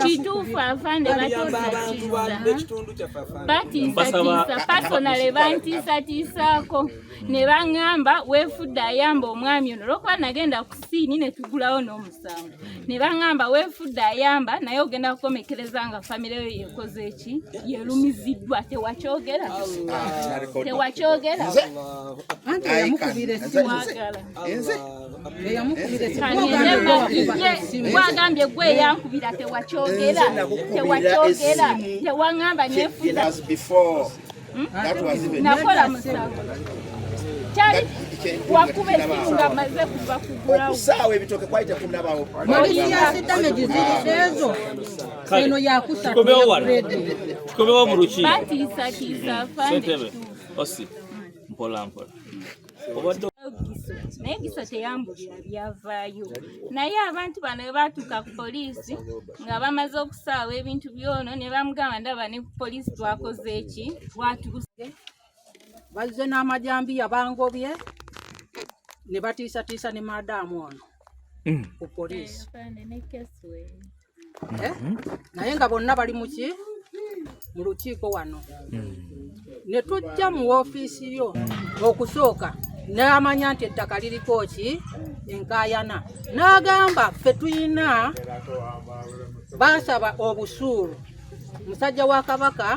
kituufu afande batiisa pasonale bantiisatiisaako ne baŋŋamba weefudde ayamba omwami ono olwokuba nagenda ku siini ne tugulawo n'omusango ne baŋŋamba weefudde ayamba naye ogenda kukomekereza nga famire yo yekoze eki yerumiziddwa tewakyogera wagambye gwe yankubira tewakyogera tewaŋŋamba neefudda nakola musango kyali wakuba esimu nga maze kuva kugulawo okusaawa ebitooke kwayita kunabawo eno yakusatukomewo mu lukiiko batiisatiisa Ssentebe osi mpola naye Giso teyambulira byavaayo naye abantu bano bwe baatuuka ku poliisi nga bamaze okusaawa ebintu byono ne bamugamba ndaba ne ku poliisi twakoze eki bwatuuse bazze n'amajambiya bangobye ne batiisatiisa ne maadaamu ono ku poliisi naye nga bonna bali mu lukiiko wano ne tujja mu woofiisi yo okusooka n'amanya nti ettaka liriko ki enkaayana n'agamba ffe tuyina baasaba obusuulu musajja wa Kabaka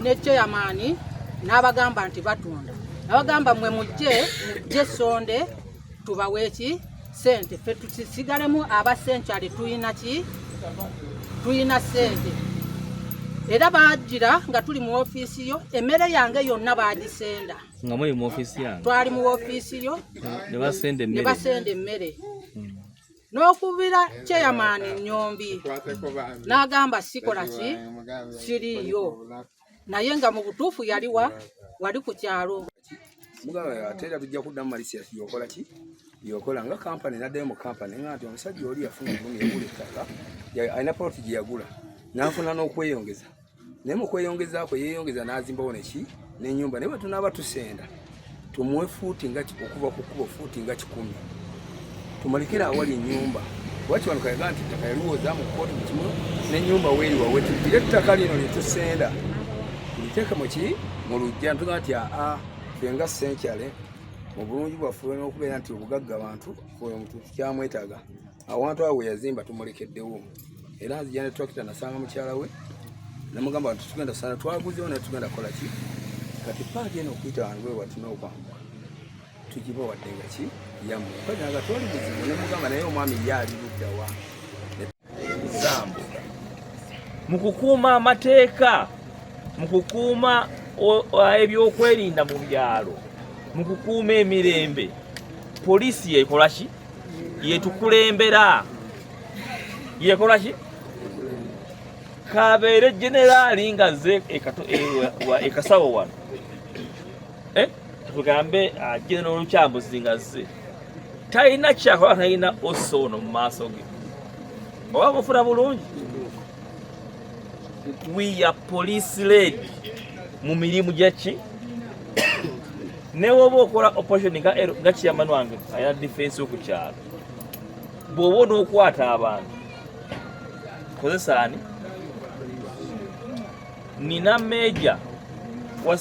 ne chairman n'abagamba nti batunda abagamba mwe mujje sonde tubawe eki sente ffe tusigalemu abasenkyali tuyina sente era baajira nga tuli mu ofiisi yo emmere yange yonna baagisenda nga muli mu ofiisi yange twali mu ofiisi yo ne basenda emmere n'okubira chairman Nnyombi n'agamba sikola ki siriyo naye nga mu butuufu wali ku kyalo mugaba ate era tujja kuddamu Malaysia yokola ki yokola nga kampani naddayo mu kampani nga nti omusajja oli yafuna ennumi yagula ettaka alina poloti gye yagula n'afuna n'okweyongeza naye mu kweyongezaako yeeyongeza n'azimbawo neki n'ennyumba naye bwe tunaaba tusenda tumuwe fuuti nga okuva ku kkubo fuuti nga 10 tumalekera awali ennyumba waki wano kayaga nti ettaka yaliwooza mu kkooti mu kimu n'ennyumba weeri wawe tubbire ettaka lino lye tusenda tuliteeka mu lujja ntuga nti ffe nga Ssenkyale mu bulungi bwaffe n'okubeera nti obugagga abantu omuntu tukyamwetaaga awantu awo we yazimba tumulekeddewo era nzija ne tractor nasanga mukyala we namugamba nti tugenda sana twaguzeewo naye tugenda kola ki kati paati eno okuyita wange wati n'okwambuka tugiba wadde nga ki yammwe nga twali buzibu ne mugamba naye omwami ye ali luddawa zambo mu kukuuma amateeka mu kukuuma ebyokwerinda mu byalo mu kukuuma emirembe poliisi yekola ki yetukulembera yekola ki kabeere generaali nga ze Kasawo wano tugambe genera olukyambuzi nga ze talina kyakola talina osono mu maaso ge oba mufuna bulungi we are police led mu mirimu gyaki newoba okola operation nga kiyamani wange ayina defense ku kyalo bw'oba onookwata abantu kozesa ani nina meja